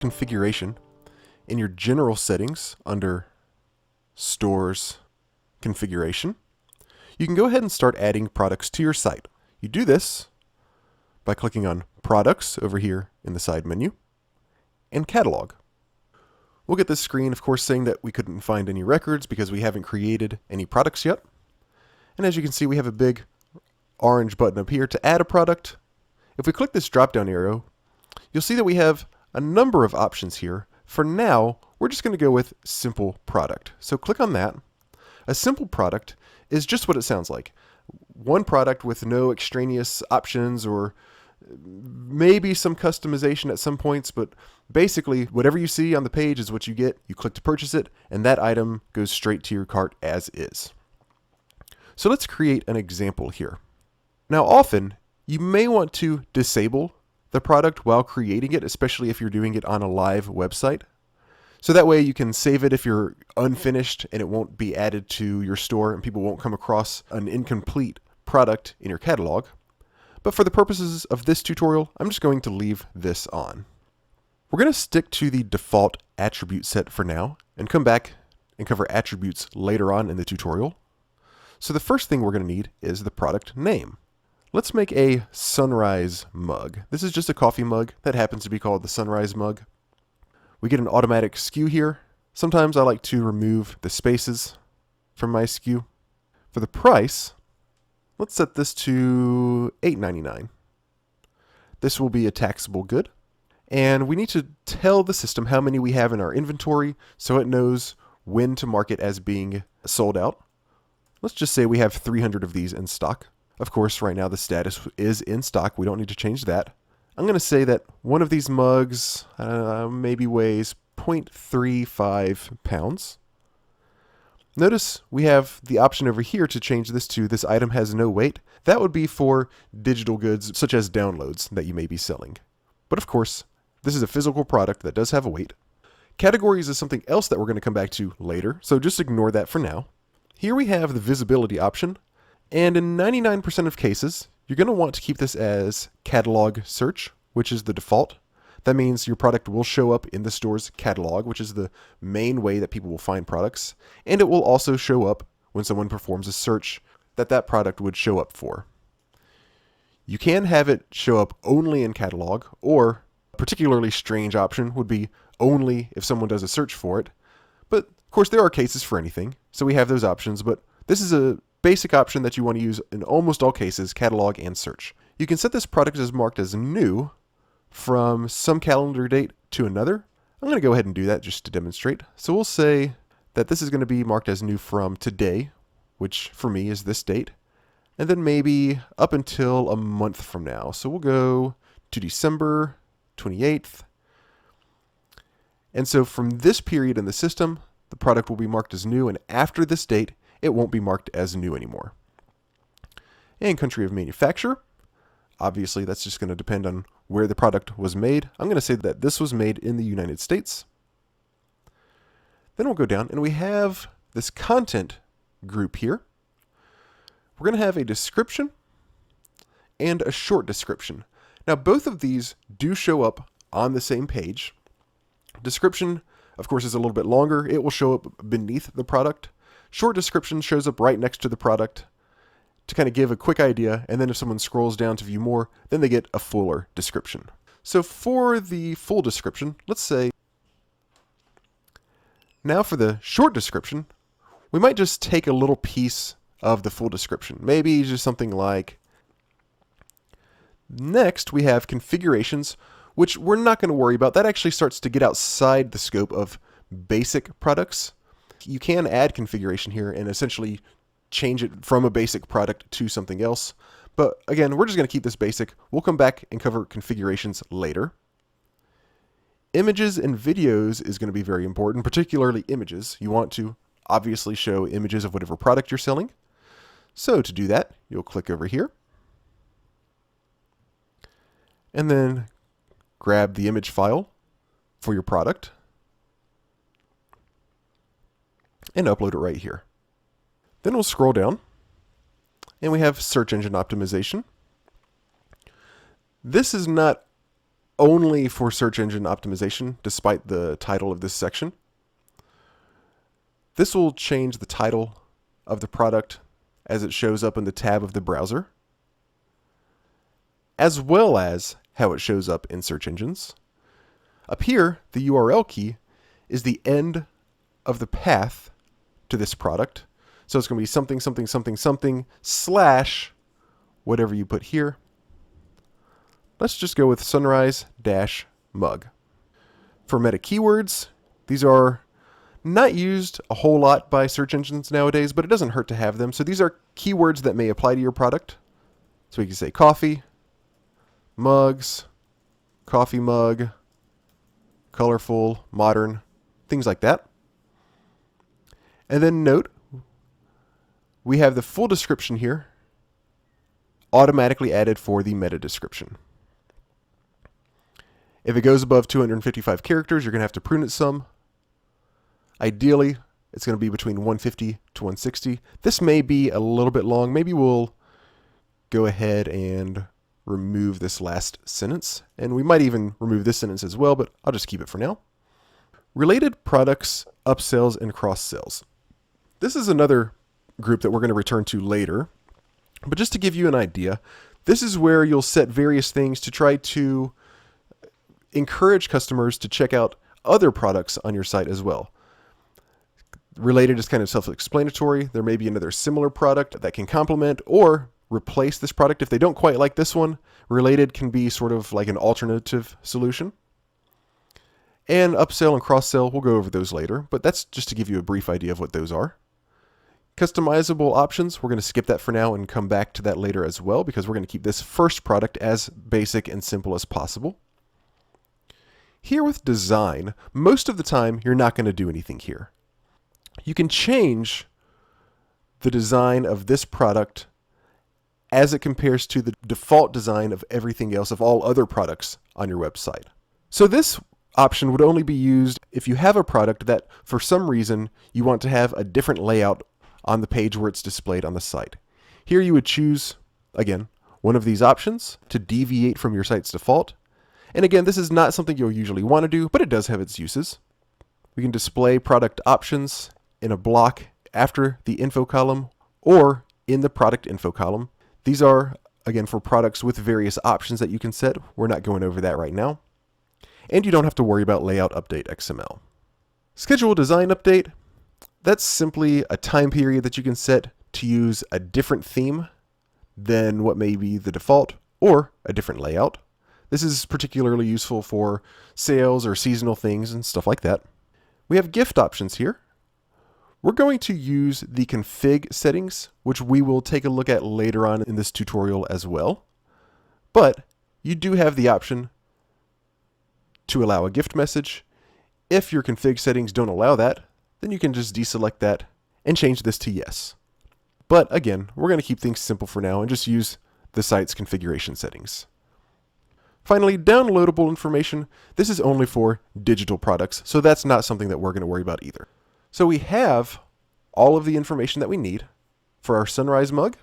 configuration, in your general settings under stores configuration, you can go ahead and start adding products to your site. You do this by clicking on products over here in the side menu and catalog. We'll get this screen, of course, saying that we couldn't find any records because we haven't created any products yet. And as you can see, we have a big orange button up here to add a product. If we click this drop-down arrow, you'll see that we have a number of options here. For now, we're just going to go with simple product. So click on that. A simple product is just what it sounds like. One product with no extraneous options or maybe some customization at some points, but basically whatever you see on the page is what you get. You click to purchase it, and that item goes straight to your cart as is. So let's create an example here. Now often, you may want to disable the product while creating it, especially if you're doing it on a live website. So that way you can save it if you're unfinished and it won't be added to your store and people won't come across an incomplete product in your catalog. But for the purposes of this tutorial, I'm just going to leave this on. We're going to stick to the default attribute set for now and come back and cover attributes later on in the tutorial. So the first thing we're going to need is the product name. Let's make a sunrise mug. This is just a coffee mug that happens to be called the sunrise mug. We get an automatic SKU here. Sometimes I like to remove the spaces from my SKU. For the price, let's set this to $8.99. This will be a taxable good. And we need to tell the system how many we have in our inventory so it knows when to mark it as being sold out. Let's just say we have 300 of these in stock. Of course, right now the status is in stock. We don't need to change that. I'm going to say that one of these mugs maybe weighs 0.35 pounds. Notice we have the option over here to change this to this item has no weight. That would be for digital goods such as downloads that you may be selling. But of course, this is a physical product that does have a weight. Categories is something else that we're going to come back to later, so just ignore that for now. Here we have the visibility option, and in 99% of cases, you're going to want to keep this as catalog search, which is the default. That means your product will show up in the store's catalog, which is the main way that people will find products. And it will also show up when someone performs a search that product would show up for. You can have it show up only in catalog, or a particularly strange option would be only if someone does a search for it. But of course, there are cases for anything, so we have those options. But this is a basic option that you want to use in almost all cases, catalog and search. You can set this product as marked as new from some calendar date to another. I'm going to go ahead and do that just to demonstrate. So we'll say that this is going to be marked as new from today, which for me is this date, and then maybe up until a month from now. So we'll go to December 28th. And so from this period in the system, the product will be marked as new, and after this date, it won't be marked as new anymore. And country of manufacture, obviously that's just going to depend on where the product was made. I'm going to say that this was made in the United States. Then we'll go down and we have this content group here. We're going to have a description and a short description. Now both of these do show up on the same page. Description, of course, is a little bit longer. It will show up beneath the product. Short description shows up right next to the product to kind of give a quick idea, and then if someone scrolls down to view more, then they get a fuller description. So for the full description, let's say, now for the short description, we might just take a little piece of the full description. Maybe just something like, next we have configurations, which we're not going to worry about. That actually starts to get outside the scope of basic products. You can add configuration here and essentially change it from a basic product to something else. But again, we're just going to keep this basic. We'll come back and cover configurations later. Images and videos is going to be very important, particularly images. You want to obviously show images of whatever product you're selling. So to do that, you'll click over here and then grab the image file for your product and upload it right here. Then we'll scroll down and we have search engine optimization. This is not only for search engine optimization, despite the title of this section. This will change the title of the product as it shows up in the tab of the browser, as well as how it shows up in search engines. Up here, the URL key is the end of the path to this product. So it's going to be something, something, something, something, slash whatever you put here. Let's just go with sunrise-mug. For meta keywords, these are not used a whole lot by search engines nowadays, but it doesn't hurt to have them. So these are keywords that may apply to your product. So we can say coffee, mugs, coffee mug, colorful, modern, things like that. And then note, we have the full description here automatically added for the meta description. If it goes above 255 characters, you're going to have to prune it some. Ideally, it's going to be between 150 to 160. This may be a little bit long. Maybe we'll go ahead and remove this last sentence. And we might even remove this sentence as well, but I'll just keep it for now. Related products, upsells, and cross-sells. This is another group that we're going to return to later. But just to give you an idea, this is where you'll set various things to try to encourage customers to check out other products on your site as well. Related is kind of self-explanatory. There may be another similar product that can complement or replace this product if they don't quite like this one. Related can be sort of like an alternative solution. And upsell and cross-sell, we'll go over those later, but that's just to give you a brief idea of what those are. Customizable options, we're going to skip that for now and come back to that later as well, because we're going to keep this first product as basic and simple as possible. Here with design, most of the time you're not going to do anything here. You can change the design of this product as it compares to the default design of everything else, of all other products on your website. So this option would only be used if you have a product that for some reason you want to have a different layout on the page where it's displayed on the site. Here you would choose, again, one of these options to deviate from your site's default. And again, this is not something you'll usually want to do, but it does have its uses. We can display product options in a block after the info column or in the product info column. These are, again, for products with various options that you can set. We're not going over that right now. And you don't have to worry about layout update XML. Schedule design update. That's simply a time period that you can set to use a different theme than what may be the default or a different layout. This is particularly useful for sales or seasonal things and stuff like that. We have gift options here. We're going to use the config settings, which we will take a look at later on in this tutorial as well. But you do have the option to allow a gift message. If your config settings don't allow that, then you can just deselect that and change this to yes. But again, we're going to keep things simple for now and just use the site's configuration settings. Finally, downloadable information. This is only for digital products, so that's not something that we're going to worry about either. So we have all of the information that we need for our Sunrise mug.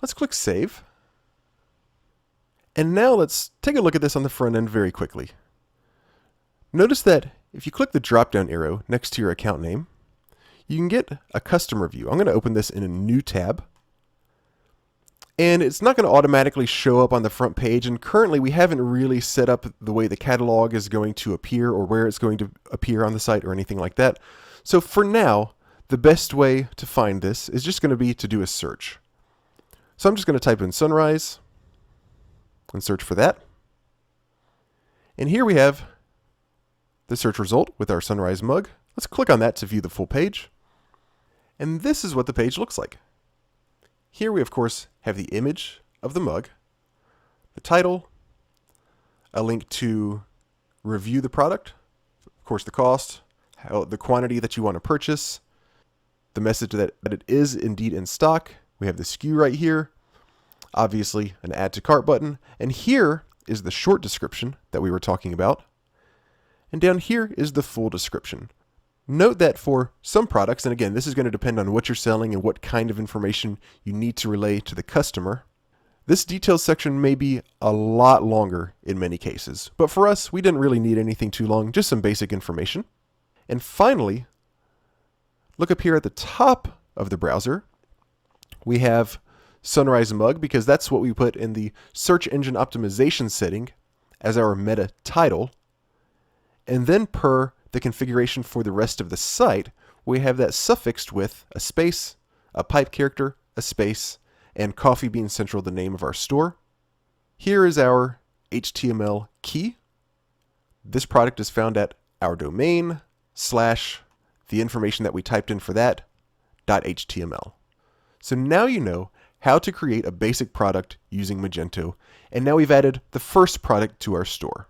Let's click Save. And now let's take a look at this on the front end very quickly. Notice that if you click the drop-down arrow next to your account name, you can get a customer view. I'm going to open this in a new tab. And it's not going to automatically show up on the front page. And currently we haven't really set up the way the catalog is going to appear or where it's going to appear on the site or anything like that. So for now, the best way to find this is just going to be to do a search. So I'm just going to type in Sunrise and search for that. And here we have the search result with our Sunrise mug. Let's click on that to view the full page. And this is what the page looks like. Here we, of course, have the image of the mug, the title, a link to review the product, of course the cost, the quantity that you want to purchase, the message that it is indeed in stock. We have the SKU right here, obviously an add to cart button, and here is the short description that we were talking about. And down here is the full description. Note that for some products, and again, this is going to depend on what you're selling and what kind of information you need to relay to the customer, This details section may be a lot longer in many cases, but for us, we didn't really need anything too long, just some basic information. And finally, look up here at the top of the browser. We have Sunrise Mug because that's what we put in the search engine optimization setting as our meta title. And then per the configuration for the rest of the site, we have that suffixed with a space, a pipe character, a space, and Coffee Bean Central, the name of our store. Here is our HTML key. This product is found at our domain / the information that we typed in for that .html. So now you know how to create a basic product using Magento, and now we've added the first product to our store.